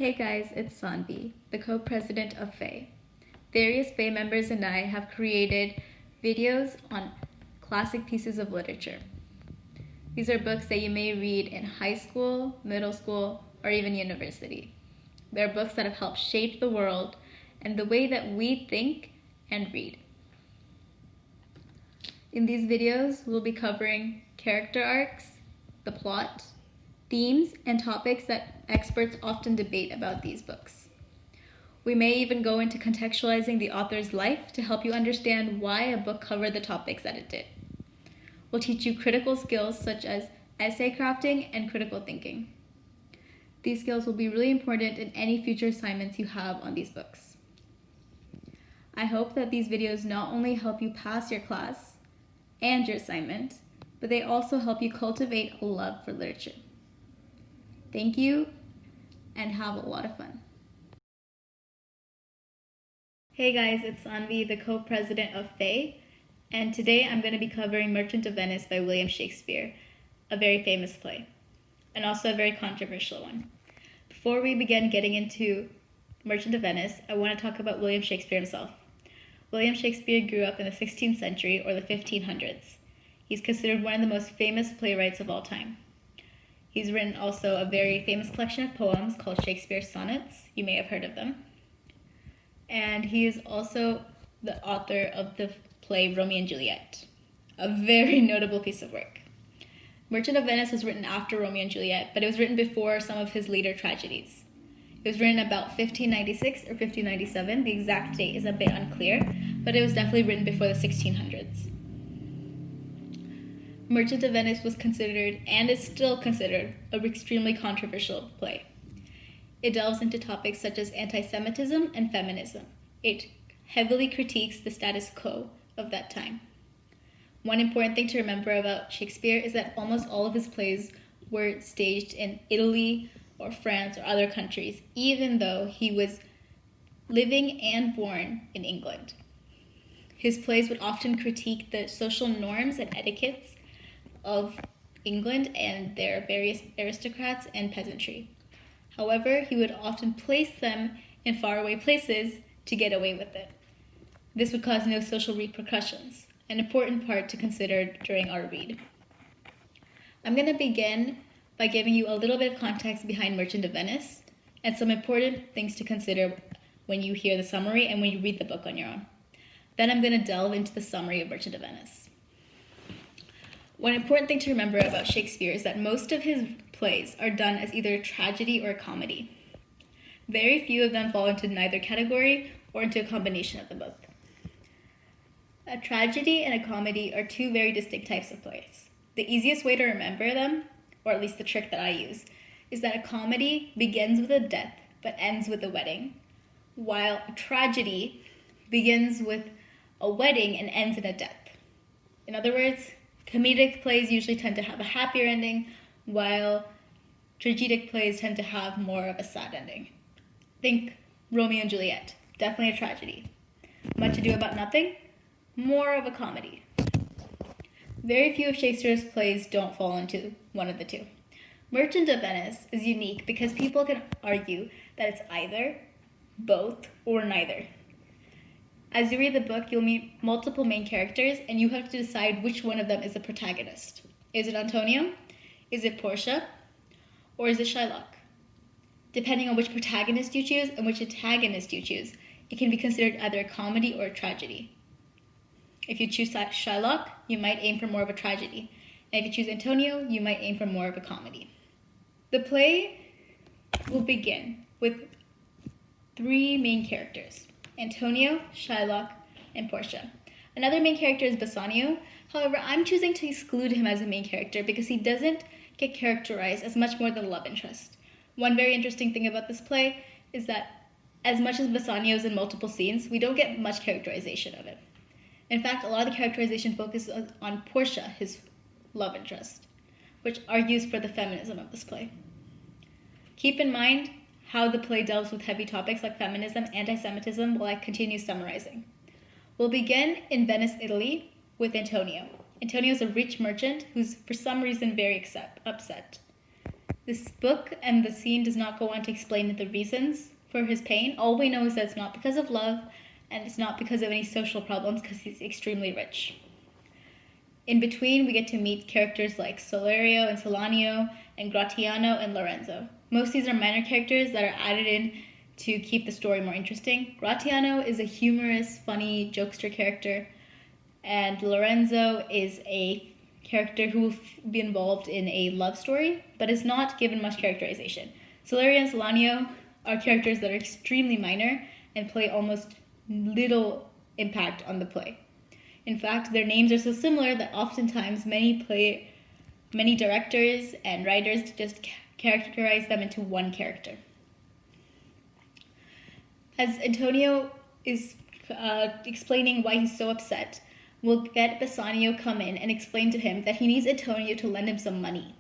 Hey guys, it's Sanvi, the co-president of FAYE. Various FAYE members and I have created videos on classic pieces of literature. These are books that you may read in high school, middle school, or even university. They're books that have helped shape the world and the way that we think and read. In these videos, we'll be covering character arcs, the plot, themes, and topics that experts often debate about these books. We may even go into contextualizing the author's life to help you understand why a book covered the topics that it did. We'll teach you critical skills such as essay crafting and critical thinking. These skills will be really important in any future assignments you have on these books. I hope that these videos not only help you pass your class and your assignment, but they also help you cultivate a love for literature. Thank you, and have a lot of fun. Hey guys, it's Anvi, the co-president of FAYE, and today I'm going to be covering Merchant of Venice by William Shakespeare, a very famous play, and also a very controversial one. Before we begin getting into Merchant of Venice, I want to talk about William Shakespeare himself. William Shakespeare grew up in the 16th century or the 1500s. He's considered one of the most famous playwrights of all time. He's written also a very famous collection of poems called Shakespeare's Sonnets. You may have heard of them. And he is also the author of the play Romeo and Juliet, a very notable piece of work. Merchant of Venice was written after Romeo and Juliet, but it was written before some of his later tragedies. It was written about 1596 or 1597. The exact date is a bit unclear, but it was definitely written before the 1600s. Merchant of Venice was considered, and is still considered, an extremely controversial play. It delves into topics such as anti-Semitism and feminism. It heavily critiques the status quo of that time. One important thing to remember about Shakespeare is that almost all of his plays were staged in Italy or France or other countries, even though he was living and born in England. His plays would often critique the social norms and etiquettes of England and their various aristocrats and peasantry. However, he would often place them in faraway places to get away with it. This would cause no social repercussions, an important part to consider during our read. I'm going to begin by giving you a little bit of context behind Merchant of Venice and some important things to consider when you hear the summary and when you read the book on your own. Then I'm going to delve into the summary of Merchant of Venice. One important thing to remember about Shakespeare is that most of his plays are done as either a tragedy or a comedy. Very few of them fall into neither category or into a combination of the both. A tragedy and a comedy are two very distinct types of plays. The easiest way to remember them, or at least the trick that I use, is that a comedy begins with a death but ends with a wedding, while a tragedy begins with a wedding and ends in a death. In other words, comedic plays usually tend to have a happier ending, while tragedic plays tend to have more of a sad ending. Think Romeo and Juliet, definitely a tragedy. Much Ado About Nothing, more of a comedy. Very few of Shakespeare's plays don't fall into one of the two. Merchant of Venice is unique because people can argue that it's either, both, or neither. As you read the book, you'll meet multiple main characters, and you have to decide which one of them is the protagonist. Is it Antonio? Is it Portia? Or is it Shylock? Depending on which protagonist you choose and which antagonist you choose, it can be considered either a comedy or a tragedy. If you choose Shylock, you might aim for more of a tragedy. And if you choose Antonio, you might aim for more of a comedy. The play will begin with three main characters: Antonio, Shylock, and Portia. Another main character is Bassanio. However, I'm choosing to exclude him as a main character because he doesn't get characterized as much more than a love interest. One very interesting thing about this play is that as much as Bassanio is in multiple scenes, we don't get much characterization of him. In fact, a lot of the characterization focuses on Portia, his love interest, which argues for the feminism of this play. Keep in mind how the play delves with heavy topics like feminism, anti-Semitism, while I continue summarizing. We'll begin in Venice, Italy, with Antonio. Antonio is a rich merchant who's for some reason very upset. This book and the scene does not go on to explain the reasons for his pain. All we know is that it's not because of love, and it's not because of any social problems, because he's extremely rich. In between, we get to meet characters like Solario and Solanio, and Gratiano and Lorenzo. Most of these are minor characters that are added in to keep the story more interesting. Gratiano is a humorous, funny, jokester character, and Lorenzo is a character who will be involved in a love story, but is not given much characterization. Solario and Solanio are characters that are extremely minor and play almost little impact on the play. In fact, their names are so similar that oftentimes many directors and writers just characterize them into one character. As Antonio is explaining why he's so upset, we'll get Bassanio come in and explain to him that he needs Antonio to lend him some money.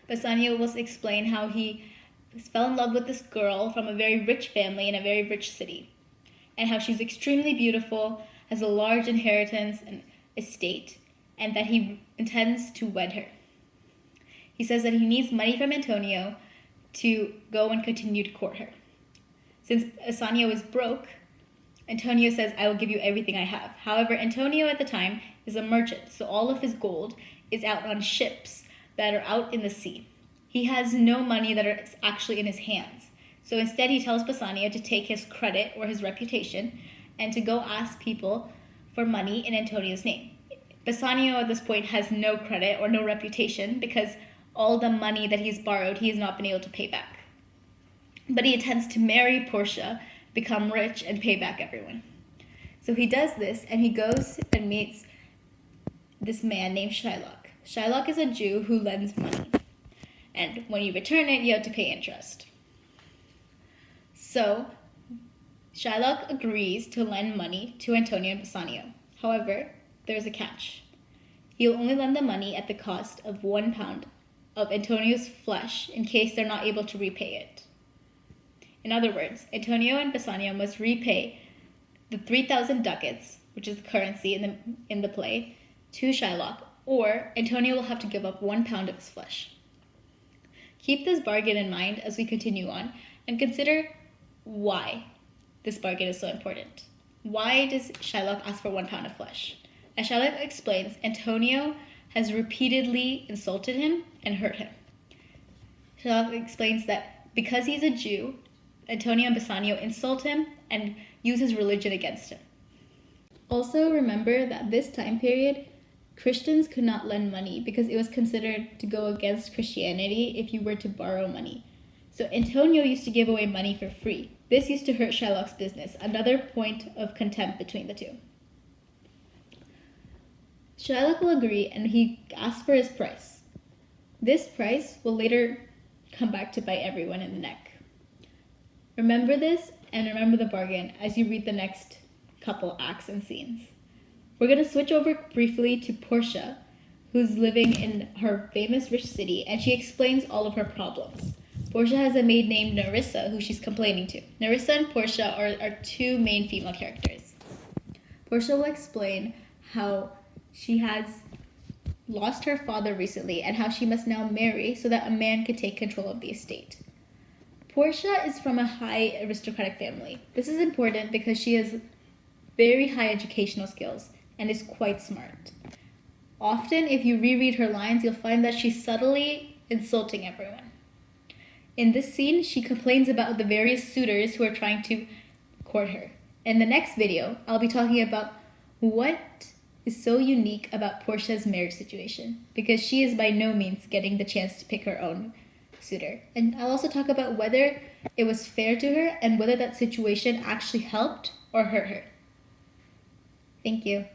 Bassanio will explain how he fell in love with this girl from a very rich family in a very rich city, and how she's extremely beautiful, has a large inheritance and estate, and that he intends to wed her. He says that he needs money from Antonio to go and continue to court her. Since Bassanio is broke, Antonio says, I will give you everything I have. However, Antonio at the time is a merchant, so all of his gold is out on ships that are out in the sea. He has no money that is actually in his hands. So instead he tells Bassanio to take his credit or his reputation and to go ask people for money in Antonio's name. Bassanio at this point has no credit or no reputation because all the money that he's borrowed he has not been able to pay back. But he intends to marry Portia, become rich, and pay back everyone. So he does this, and he goes and meets this man named Shylock. Shylock is a Jew who lends money, and when you return it, you have to pay interest. So Shylock agrees to lend money to Antonio and Bassanio. However, there's a catch. He'll only lend the money at the cost of 1 pound of Antonio's flesh in case they're not able to repay it. In other words, Antonio and Bassanio must repay the 3,000 ducats, which is the currency in the play, to Shylock, or Antonio will have to give up 1 pound of his flesh. Keep this bargain in mind as we continue on, and consider why this bargain is so important. Why does Shylock ask for 1 pound of flesh? As Shylock explains, Antonio has repeatedly insulted him and hurt him. Shylock explains that because he's a Jew, Antonio and Bassanio insult him and use his religion against him. Also remember that this time period, Christians could not lend money because it was considered to go against Christianity if you were to borrow money. So Antonio used to give away money for free. This used to hurt Shylock's business, another point of contempt between the two. Shylock will agree and he asks for his price. This price will later come back to bite everyone in the neck. Remember this and remember the bargain as you read the next couple acts and scenes. We're going to switch over briefly to Portia, who's living in her famous rich city, and she explains all of her problems. Portia has a maid named Nerissa who she's complaining to. Nerissa and Portia are two main female characters. Portia will explain how she has lost her father recently and how she must now marry so that a man can take control of the estate. Portia is from a high aristocratic family. This is important because she has very high educational skills and is quite smart. Often, if you reread her lines, you'll find that she's subtly insulting everyone. In this scene, she complains about the various suitors who are trying to court her. In the next video, I'll be talking about what is so unique about Portia's marriage situation, because she is by no means getting the chance to pick her own suitor. And I'll also talk about whether it was fair to her and whether that situation actually helped or hurt her. Thank you.